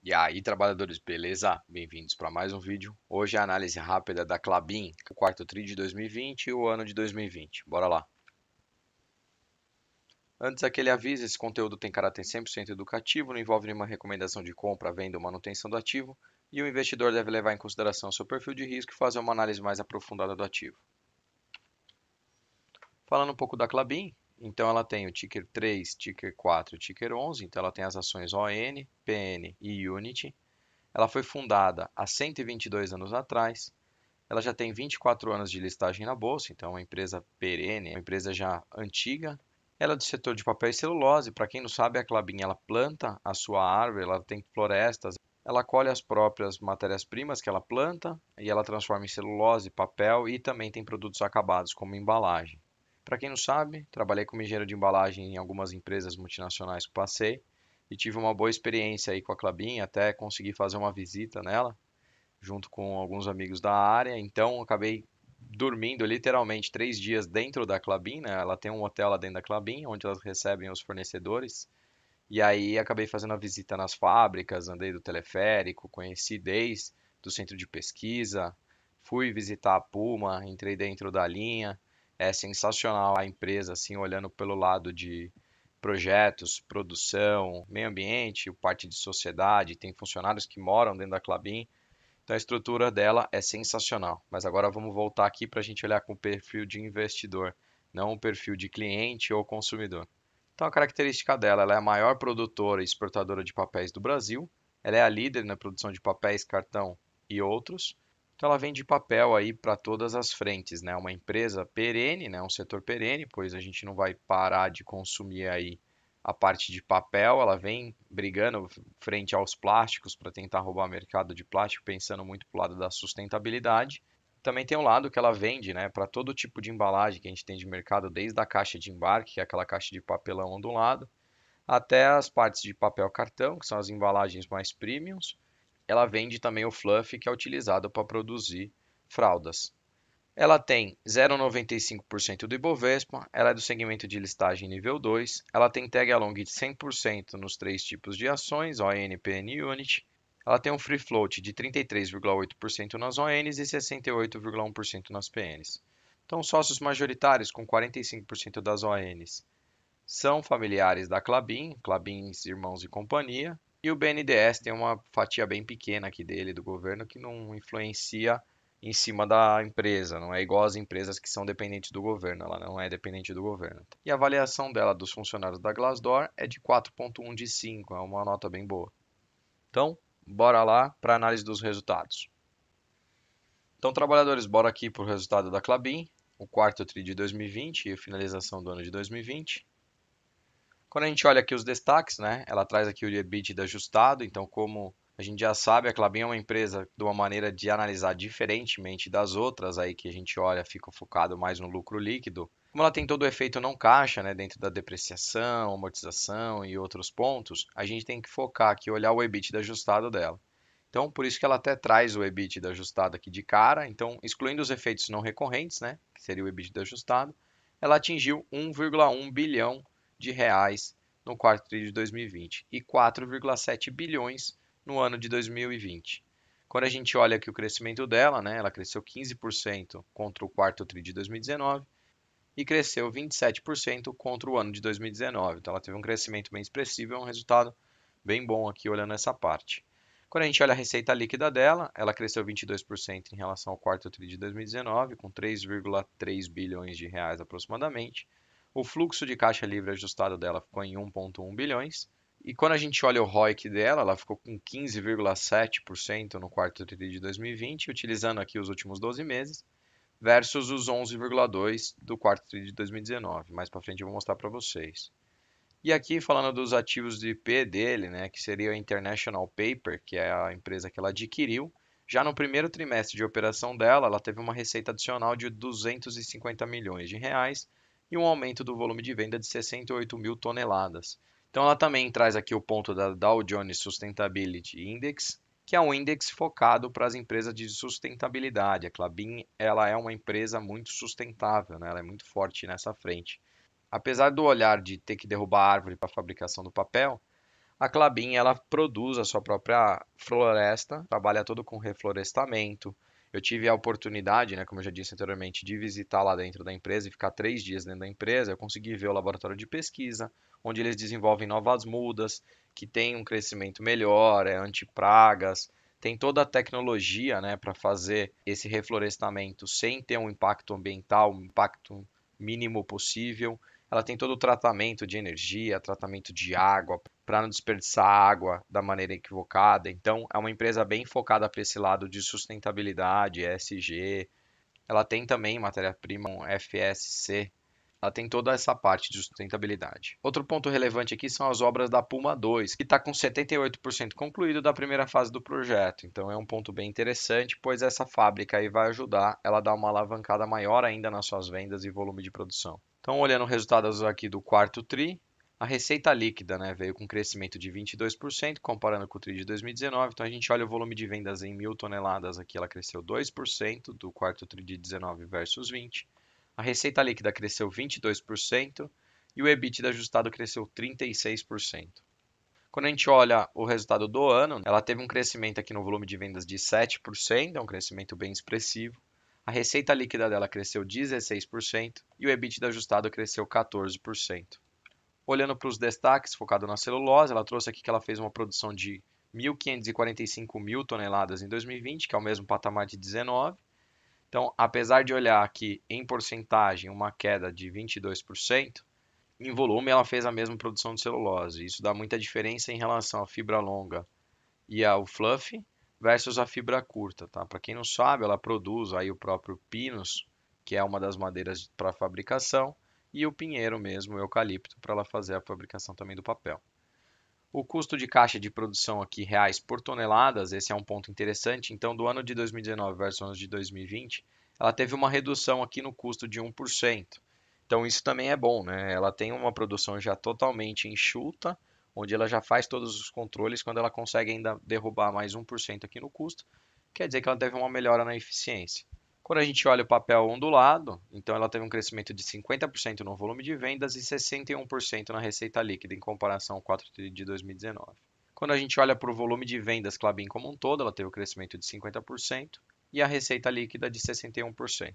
E aí, trabalhadores, beleza? Bem-vindos para mais um vídeo. Hoje é a análise rápida da Klabin, o quarto TRI de 2020 e o ano de 2020. Bora lá. Antes, aquele aviso, esse conteúdo tem caráter 100% educativo, não envolve nenhuma recomendação de compra, venda ou manutenção do ativo, e o investidor deve levar em consideração seu perfil de risco e fazer uma análise mais aprofundada do ativo. Falando um pouco da Klabin, então ela tem o ticker 3, ticker 4 e ticker 11, então ela tem as ações ON, PN e Unity. Ela foi fundada há 122 anos atrás. Ela já tem 24 anos de listagem na bolsa, então é uma empresa perene, uma empresa já antiga. Ela é do setor de papel e celulose. Para quem não sabe, a Klabin ela planta a sua árvore, ela tem florestas, ela colhe as próprias matérias-primas que ela planta e ela transforma em celulose, papel e também tem produtos acabados como embalagem. Para quem não sabe, trabalhei como engenheiro de embalagem em algumas empresas multinacionais que passei e tive uma boa experiência aí com a Klabin, até consegui fazer uma visita nela junto com alguns amigos da área. Então, acabei dormindo literalmente 3 dias dentro da Klabin, né? Ela tem um hotel lá dentro da Klabin, onde elas recebem os fornecedores. E aí acabei fazendo a visita nas fábricas, andei do teleférico, conheci desde do centro de pesquisa, fui visitar a Puma, entrei dentro da linha. É sensacional a empresa, assim, olhando pelo lado de projetos, produção, meio ambiente, parte de sociedade, tem funcionários que moram dentro da Klabin. Então a estrutura dela é sensacional. Mas agora vamos voltar aqui para a gente olhar com o perfil de investidor, não o perfil de cliente ou consumidor. Então a característica dela, ela é a maior produtora e exportadora de papéis do Brasil. Ela é a líder na produção de papéis, cartão e outros. Então ela vende papel aí para todas as frentes, né? Uma empresa perene, né? Um setor perene, pois a gente não vai parar de consumir aí a parte de papel, ela vem brigando frente aos plásticos para tentar roubar o mercado de plástico, pensando muito para o lado da sustentabilidade. Também tem um lado que ela vende, né, para todo tipo de embalagem que a gente tem de mercado, desde a caixa de embarque, que é aquela caixa de papelão ondulado, até as partes de papel cartão, que são as embalagens mais premiums. Ela vende também o fluff, que é utilizado para produzir fraldas. Ela tem 0,95% do Ibovespa, ela é do segmento de listagem nível 2, ela tem tag along de 100% nos três tipos de ações, ON, PN e Unity. Ela tem um free float de 33,8% nas ONs e 68,1% nas PNs. Então, sócios majoritários com 45% das ONs são familiares da Klabin, Klabins Irmãos e Companhia, e o BNDES tem uma fatia bem pequena aqui dele, do governo, que não influencia em cima da empresa, não é igual às empresas que são dependentes do governo, ela não é dependente do governo. E a avaliação dela dos funcionários da Glassdoor é de 4,1 de 5, é uma nota bem boa. Então, bora lá para a análise dos resultados. Então, trabalhadores, bora aqui para o resultado da Klabin, o quarto TRI de 2020 e a finalização do ano de 2020. Quando a gente olha aqui os destaques, né, ela traz aqui o EBITDA ajustado, então como a gente já sabe, a Klabin é uma empresa de uma maneira de analisar diferentemente das outras aí que a gente olha, fica focado mais no lucro líquido. Como ela tem todo o efeito não caixa, né, dentro da depreciação, amortização e outros pontos, a gente tem que focar aqui, olhar o EBITDA ajustado dela. Então, por isso que ela até traz o EBITDA ajustado aqui de cara. Então, excluindo os efeitos não recorrentes, né, que seria o EBITDA ajustado, ela atingiu 1,1 bilhão de reais no quarto tri de 2020 e 4,7 bilhões no ano de 2020. Quando a gente olha aqui o crescimento dela, né, ela cresceu 15% contra o quarto tri de 2019 e cresceu 27% contra o ano de 2019. Então ela teve um crescimento bem expressivo, é um resultado bem bom aqui olhando essa parte. Quando a gente olha a receita líquida dela, ela cresceu 22% em relação ao quarto tri de 2019, com 3,3 bilhões de reais aproximadamente. O fluxo de caixa livre ajustado dela ficou em 1,1 bilhões. E quando a gente olha o ROIC dela, ela ficou com 15,7% no quarto tri de 2020, utilizando aqui os últimos 12 meses, versus os 11,2% do quarto tri de 2019. Mais para frente eu vou mostrar para vocês. E aqui falando dos ativos de IP dele, né, que seria a International Paper, que é a empresa que ela adquiriu, já no primeiro trimestre de operação dela, ela teve uma receita adicional de 250 milhões de reais e um aumento do volume de venda de 68 mil toneladas. Então ela também traz aqui o ponto da Dow Jones Sustainability Index, que é um índice focado para as empresas de sustentabilidade. A Klabin, ela é uma empresa muito sustentável, né? Ela é muito forte nessa frente. Apesar do olhar de ter que derrubar a árvore para a fabricação do papel, A Klabin, ela produz a sua própria floresta, trabalha todo com reflorestamento. Eu tive a oportunidade, né, como eu já disse anteriormente, de visitar lá dentro da empresa e ficar 3 dias dentro da empresa. Eu consegui ver o laboratório de pesquisa, onde eles desenvolvem novas mudas, que têm um crescimento melhor, anti-pragas, tem toda a tecnologia, né, para fazer esse reflorestamento sem ter um impacto ambiental, um impacto mínimo possível. Ela tem todo o tratamento de energia, tratamento de água, para não desperdiçar água da maneira equivocada. Então, é uma empresa bem focada para esse lado de sustentabilidade, ESG. Ela tem também matéria-prima um FSC. Ela tem toda essa parte de sustentabilidade. Outro ponto relevante aqui são as obras da Puma 2, que está com 78% concluído da primeira fase do projeto. Então é um ponto bem interessante, pois essa fábrica aí vai ajudar ela a dar uma alavancada maior ainda nas suas vendas e volume de produção. Então, olhando os resultados aqui do quarto TRI, a receita líquida, né, veio com crescimento de 22%, comparando com o TRI de 2019. Então, a gente olha o volume de vendas em 1.000 toneladas aqui, ela cresceu 2% do quarto TRI de 19 versus 20. A receita líquida cresceu 22% e o EBITDA ajustado cresceu 36%. Quando a gente olha o resultado do ano, ela teve um crescimento aqui no volume de vendas de 7%, é um crescimento bem expressivo. A receita líquida dela cresceu 16% e o EBITDA ajustado cresceu 14%. Olhando para os destaques, focado na celulose, ela trouxe aqui que ela fez uma produção de 1.545 mil toneladas em 2020, que é o mesmo patamar de 19. Então, apesar de olhar aqui em porcentagem uma queda de 22%, em volume ela fez a mesma produção de celulose. Isso dá muita diferença em relação à fibra longa e ao fluff versus a fibra curta, tá? Para quem não sabe, ela produz aí o próprio pinus, que é uma das madeiras para fabricação, e o pinheiro mesmo, o eucalipto, para ela fazer a fabricação também do papel. O custo de caixa de produção aqui, reais por toneladas, esse é um ponto interessante. Então, do ano de 2019 versus o ano de 2020, ela teve uma redução aqui no custo de 1%. Então, isso também é bom, né? Ela tem uma produção já totalmente enxuta, onde ela já faz todos os controles. Quando ela consegue ainda derrubar mais 1% aqui no custo, quer dizer que ela teve uma melhora na eficiência. Quando a gente olha o papel ondulado, então ela teve um crescimento de 50% no volume de vendas e 61% na receita líquida em comparação ao 4 de 2019. Quando a gente olha para o volume de vendas Klabin como um todo, ela teve um crescimento de 50% e a receita líquida de 61%.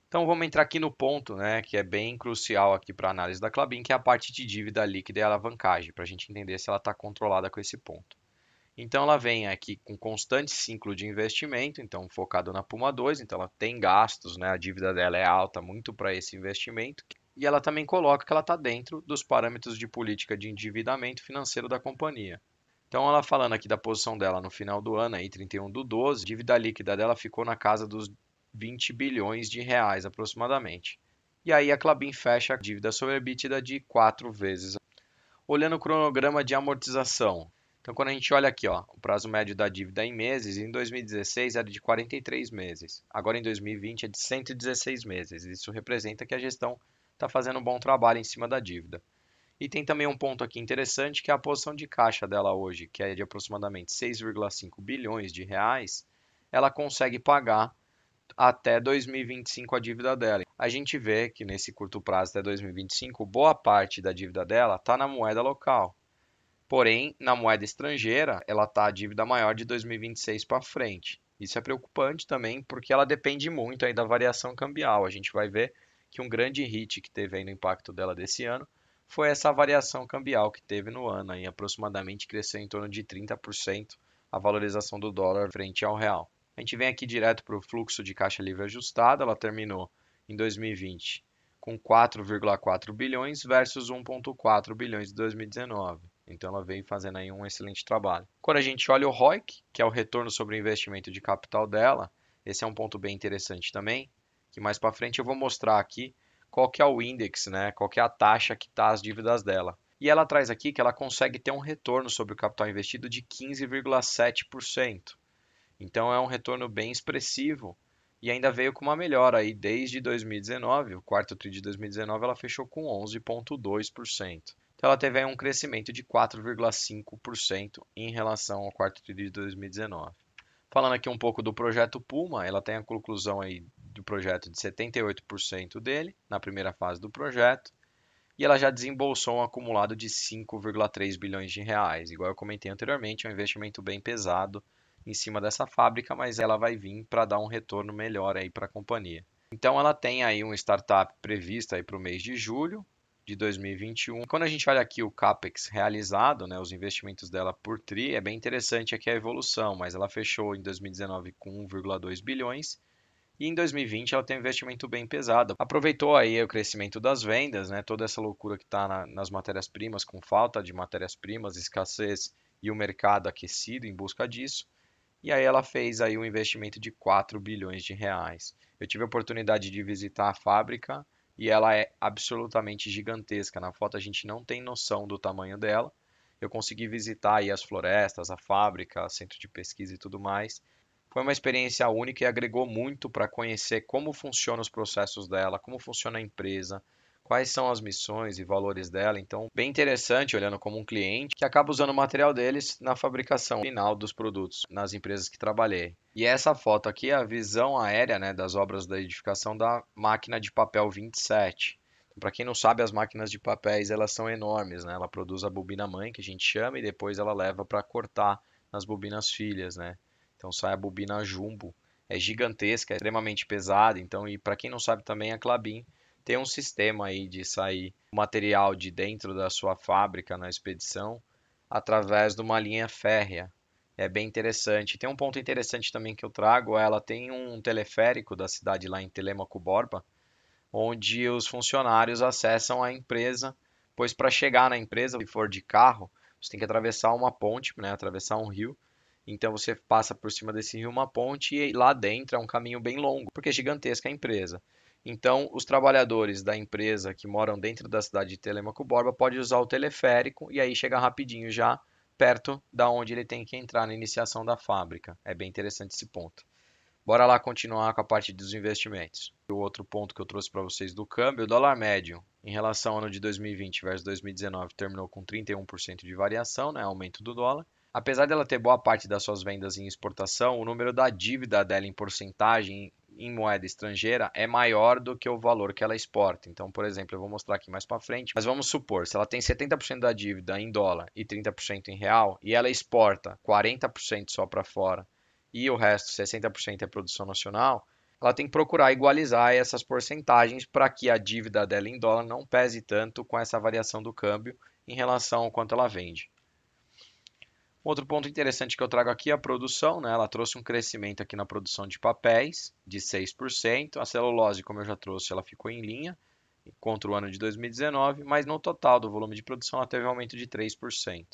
Então vamos entrar aqui no ponto, né, que é bem crucial aqui para a análise da Klabin, que é a parte de dívida líquida e alavancagem, para a gente entender se ela está controlada com esse ponto. Então ela vem aqui com constante ciclo de investimento, então focado na Puma 2, então ela tem gastos, né? A dívida dela é alta muito para esse investimento. E ela também coloca que ela está dentro dos parâmetros de política de endividamento financeiro da companhia. Então ela falando aqui da posição dela no final do ano, aí 31 do 12, a dívida líquida dela ficou na casa dos 20 bilhões de reais aproximadamente. E aí a Klabin fecha a dívida sobre a EBITDA de 4 vezes. Olhando o cronograma de amortização, então, quando a gente olha aqui, ó, o prazo médio da dívida em meses, em 2016 era de 43 meses. Agora, em 2020, é de 116 meses. Isso representa que a gestão está fazendo um bom trabalho em cima da dívida. E tem também um ponto aqui interessante, que é a posição de caixa dela hoje, que é de aproximadamente 6,5 bilhões de reais. Ela consegue pagar até 2025 a dívida dela. A gente vê que nesse curto prazo até 2025, boa parte da dívida dela está na moeda local. Porém, na moeda estrangeira, ela está a dívida maior de 2026 para frente. Isso é preocupante também, porque ela depende muito aí da variação cambial. A gente vai ver que um grande hit que teve aí no impacto dela desse ano foi essa variação cambial que teve no ano, aí aproximadamente cresceu em torno de 30% a valorização do dólar frente ao real. A gente vem aqui direto para o fluxo de caixa livre ajustado, ela terminou em 2020 com 4,4 bilhões versus 1,4 bilhões de 2019. Então ela veio fazendo aí um excelente trabalho. Quando a gente olha o ROIC, que é o retorno sobre o investimento de capital dela, esse é um ponto bem interessante também, que mais para frente eu vou mostrar aqui qual que é o index, né? Qual que é a taxa que está as dívidas dela. E ela traz aqui que ela consegue ter um retorno sobre o capital investido de 15,7%. Então é um retorno bem expressivo e ainda veio com uma melhora aí desde 2019, o quarto TRI de 2019 ela fechou com 11,2%. Então ela teve aí um crescimento de 4,5% em relação ao quarto TRI de 2019. Falando aqui um pouco do projeto Puma, ela tem a conclusão aí do projeto de 78% dele, na primeira fase do projeto. e ela já desembolsou um acumulado de 5,3 bilhões de reais. Igual eu comentei anteriormente, é um investimento bem pesado em cima dessa fábrica, mas ela vai vir para dar um retorno melhor aí para a companhia. Então ela tem aí um startup previsto aí para o mês de julho de 2021. Quando a gente olha aqui o CAPEX realizado, né, os investimentos dela por TRI, é bem interessante aqui a evolução, mas ela fechou em 2019 com 1,2 bilhões e em 2020 ela tem um investimento bem pesado. Aproveitou aí o crescimento das vendas, né, toda essa loucura que está nas matérias-primas, com falta de matérias-primas, escassez e o mercado aquecido em busca disso. E aí ela fez aí um investimento de 4 bilhões de reais. Eu tive a oportunidade de visitar a fábrica e ela é absolutamente gigantesca. Na foto a gente não tem noção do tamanho dela. Eu consegui visitar aí as florestas, a fábrica, centro de pesquisa e tudo mais. Foi uma experiência única e agregou muito para conhecer como funcionam os processos dela, como funciona a empresa, quais são as missões e valores dela. Então, bem interessante, olhando como um cliente que acaba usando o material deles na fabricação final dos produtos nas empresas que trabalhei. E essa foto aqui é a visão aérea, né, das obras da edificação da máquina de papel 27. Para quem não sabe, as máquinas de papéis elas são enormes, né? Ela produz a bobina mãe, que a gente chama, e depois ela leva para cortar nas bobinas filhas, né? Então sai a bobina jumbo. É gigantesca, é extremamente pesada. Então, e para quem não sabe também, a Klabin tem um sistema aí de sair o material de dentro da sua fábrica na expedição através de uma linha férrea. É bem interessante. Tem um ponto interessante também que eu trago, ela tem um teleférico da cidade lá em Telêmaco Borba, onde os funcionários acessam a empresa, pois para chegar na empresa, se for de carro, você tem que atravessar uma ponte, né, atravessar um rio. Então você passa por cima desse rio uma ponte e lá dentro é um caminho bem longo, porque é gigantesca a empresa. Então, os trabalhadores da empresa que moram dentro da cidade de Telêmaco Borba podem usar o teleférico e aí chega rapidinho já perto da onde ele tem que entrar na iniciação da fábrica. É bem interessante esse ponto. Bora lá continuar com a parte dos investimentos. O outro ponto que eu trouxe para vocês do câmbio, o dólar médio em relação ao ano de 2020 versus 2019 terminou com 31% de variação, né, aumento do dólar. Apesar dela ter boa parte das suas vendas em exportação, o número da dívida dela em porcentagem em moeda estrangeira é maior do que o valor que ela exporta. Então, por exemplo, eu vou mostrar aqui mais para frente, mas vamos supor, se ela tem 70% da dívida em dólar e 30% em real, e ela exporta 40% só para fora e o resto, 60% é produção nacional, ela tem que procurar igualizar essas porcentagens para que a dívida dela em dólar não pese tanto com essa variação do câmbio em relação ao quanto ela vende. Outro ponto interessante que eu trago aqui é a produção, né? Ela trouxe um crescimento aqui na produção de papéis de 6%. A celulose, como eu já trouxe, ela ficou em linha contra o ano de 2019, mas no total do volume de produção ela teve um aumento de 3%.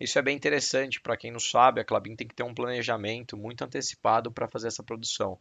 Isso é bem interessante para quem não sabe, a Klabin tem que ter um planejamento muito antecipado para fazer essa produção,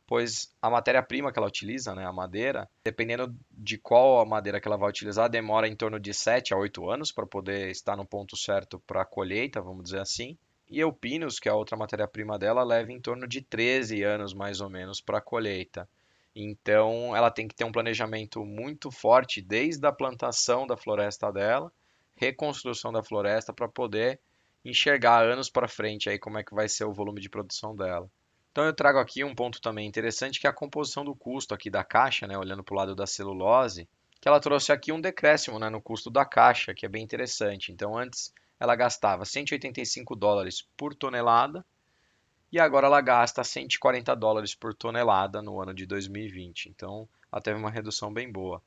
pois a matéria-prima que ela utiliza, né, a madeira, dependendo de qual a madeira que ela vai utilizar, demora em torno de 7 a 8 anos para poder estar no ponto certo para a colheita, vamos dizer assim. E o pinus, que é a outra matéria-prima dela, leva em torno de 13 anos mais ou menos para a colheita. Então, ela tem que ter um planejamento muito forte desde a plantação da floresta dela, reconstrução da floresta para poder enxergar anos para frente aí como é que vai ser o volume de produção dela. Então eu trago aqui um ponto também interessante que é a composição do custo aqui da caixa, né, olhando para o lado da celulose, que ela trouxe aqui um decréscimo, né, no custo da caixa, que é bem interessante. Então antes ela gastava 185 dólares por tonelada e agora ela gasta 140 dólares por tonelada no ano de 2020. Então ela teve uma redução bem boa.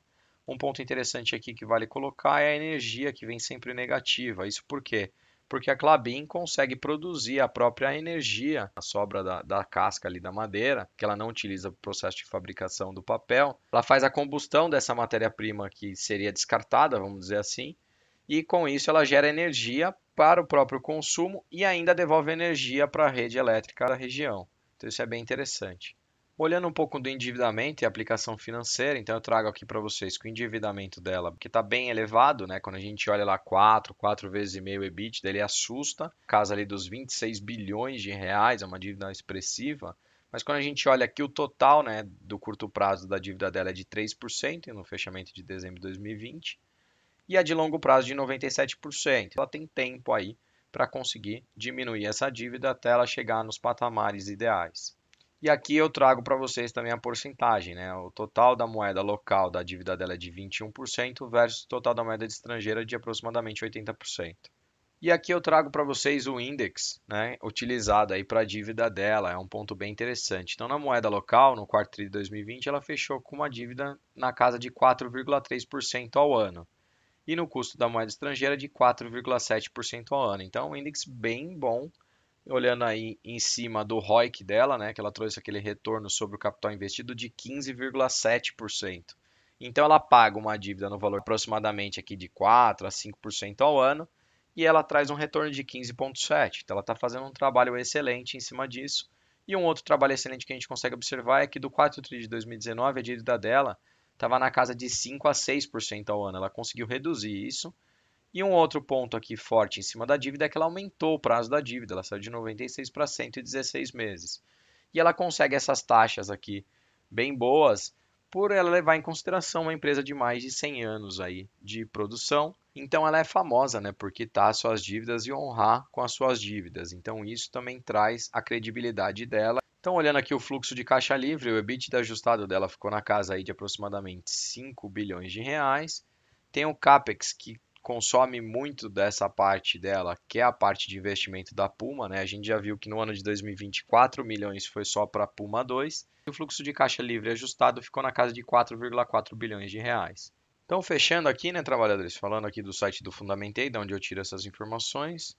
Um ponto interessante aqui que vale colocar é a energia que vem sempre negativa. Isso por quê? Porque a Klabin consegue produzir a própria energia, a sobra da casca ali da madeira, que ela não utiliza para o processo de fabricação do papel. Ela faz a combustão dessa matéria-prima que seria descartada, vamos dizer assim, e com isso ela gera energia para o próprio consumo e ainda devolve energia para a rede elétrica da região. Então isso é bem interessante. Olhando um pouco do endividamento e aplicação financeira, então eu trago aqui para vocês que o endividamento dela, que está bem elevado, né? Quando a gente olha lá 4 vezes e meio EBITDA, ele assusta, casa ali dos 26 bilhões de reais, é uma dívida expressiva. Mas quando a gente olha aqui o total, né, do curto prazo da dívida dela é de 3% no fechamento de dezembro de 2020 e a de longo prazo de 97%. Ela tem tempo aí para conseguir diminuir essa dívida até ela chegar nos patamares ideais. E aqui eu trago para vocês também a porcentagem, né? O total da moeda local da dívida dela é de 21% versus o total da moeda estrangeira de aproximadamente 80%. E aqui eu trago para vocês o index, né, utilizado aí para a dívida dela, é um ponto bem interessante. Então, na moeda local, no quarto tri de 2020, ela fechou com uma dívida na casa de 4,3% ao ano. E no custo da moeda estrangeira de 4,7% ao ano. Então, um índice bem bom, olhando aí em cima do ROIC dela, né, que ela trouxe aquele retorno sobre o capital investido de 15,7%. Então, ela paga uma dívida no valor aproximadamente aqui de 4 a 5% ao ano e ela traz um retorno de 15,7%. Então, ela está fazendo um trabalho excelente em cima disso. E um outro trabalho excelente que a gente consegue observar é que do quarto tri de 2019, a dívida dela estava na casa de 5 a 6% ao ano. Ela conseguiu reduzir isso. E um outro ponto aqui forte em cima da dívida é que ela aumentou o prazo da dívida. Ela saiu de 96 para 116 meses. E ela consegue essas taxas aqui bem boas por ela levar em consideração uma empresa de mais de 100 anos aí de produção. Então ela é famosa, né, por quitar suas dívidas e honrar com as suas dívidas. Então isso também traz a credibilidade dela. Então olhando aqui o fluxo de caixa livre, o EBITDA ajustado dela ficou na casa aí de aproximadamente 5 bilhões de reais. Tem o Capex que consome muito dessa parte dela, que é a parte de investimento da Puma, né? A gente já viu que no ano de 2020, 4 milhões foi só para a Puma 2, e o fluxo de caixa livre ajustado ficou na casa de 4,4 bilhões de reais. Então, fechando aqui, né, trabalhadores, falando aqui do site do Fundamentei, de onde eu tiro essas informações,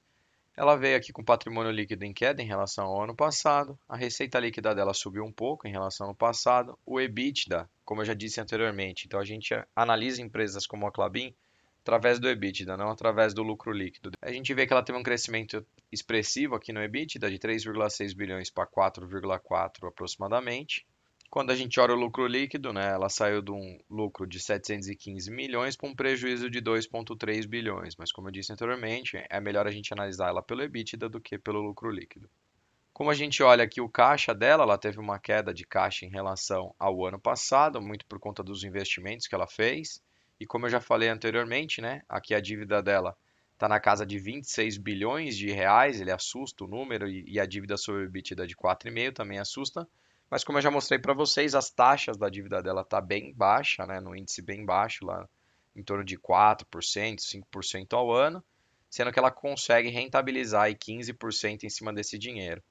ela veio aqui com patrimônio líquido em queda em relação ao ano passado, a receita líquida dela subiu um pouco em relação ao passado, o EBITDA, como eu já disse anteriormente, então a gente analisa empresas como a Klabin através do EBITDA, não através do lucro líquido. A gente vê que ela teve um crescimento expressivo aqui no EBITDA de 3,6 bilhões para 4,4 aproximadamente. Quando a gente olha o lucro líquido, né, ela saiu de um lucro de 715 milhões para um prejuízo de 2,3 bilhões. Mas como eu disse anteriormente, é melhor a gente analisar ela pelo EBITDA do que pelo lucro líquido. Como a gente olha aqui o caixa dela, ela teve uma queda de caixa em relação ao ano passado, muito por conta dos investimentos que ela fez. E como eu já falei anteriormente, né, aqui a dívida dela está na casa de 26 bilhões de reais, ele assusta o número, e a dívida sobre o EBITDA de 4,5 também assusta. Mas como eu já mostrei para vocês, as taxas da dívida dela está bem baixa, né, no índice bem baixo, lá em torno de 4%, 5% ao ano, sendo que ela consegue rentabilizar aí 15% em cima desse dinheiro.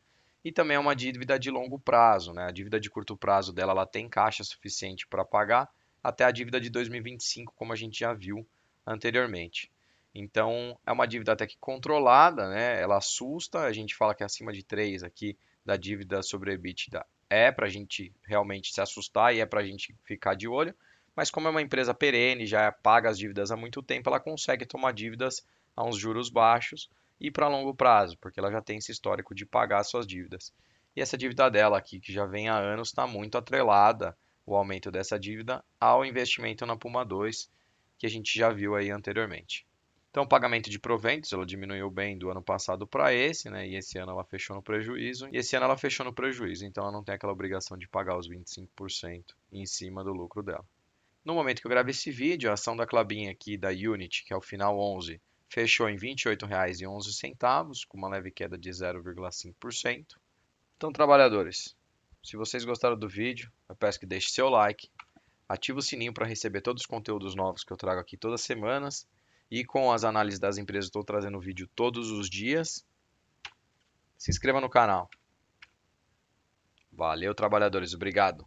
E também é uma dívida de longo prazo, né? A dívida de curto prazo dela, ela tem caixa suficiente para pagar até a dívida de 2025, como a gente já viu anteriormente. Então, é uma dívida até que controlada, né? Ela assusta, a gente fala que é acima de 3 aqui da dívida sobre EBITDA é para a gente realmente se assustar e é para a gente ficar de olho, mas como é uma empresa perene, já paga as dívidas há muito tempo, ela consegue tomar dívidas a uns juros baixos e para longo prazo, porque ela já tem esse histórico de pagar suas dívidas. E essa dívida dela aqui, que já vem há anos, está muito atrelada, o aumento dessa dívida, ao investimento na Puma 2, que a gente já viu aí anteriormente. Então, o pagamento de proventos, ela diminuiu bem do ano passado para esse, né? E esse ano ela fechou no prejuízo. E esse ano ela fechou no prejuízo, então ela não tem aquela obrigação de pagar os 25% em cima do lucro dela. No momento que eu gravei esse vídeo, a ação da Klabin aqui da Unity, que é o final 11, fechou em R$ 28,11, com uma leve queda de 0,5%. Então, trabalhadores, se vocês gostaram do vídeo, eu peço que deixe seu like, ative o sininho para receber todos os conteúdos novos que eu trago aqui todas as semanas. E com as análises das empresas, estou trazendo vídeo todos os dias. Se inscreva no canal. Valeu, trabalhadores. Obrigado.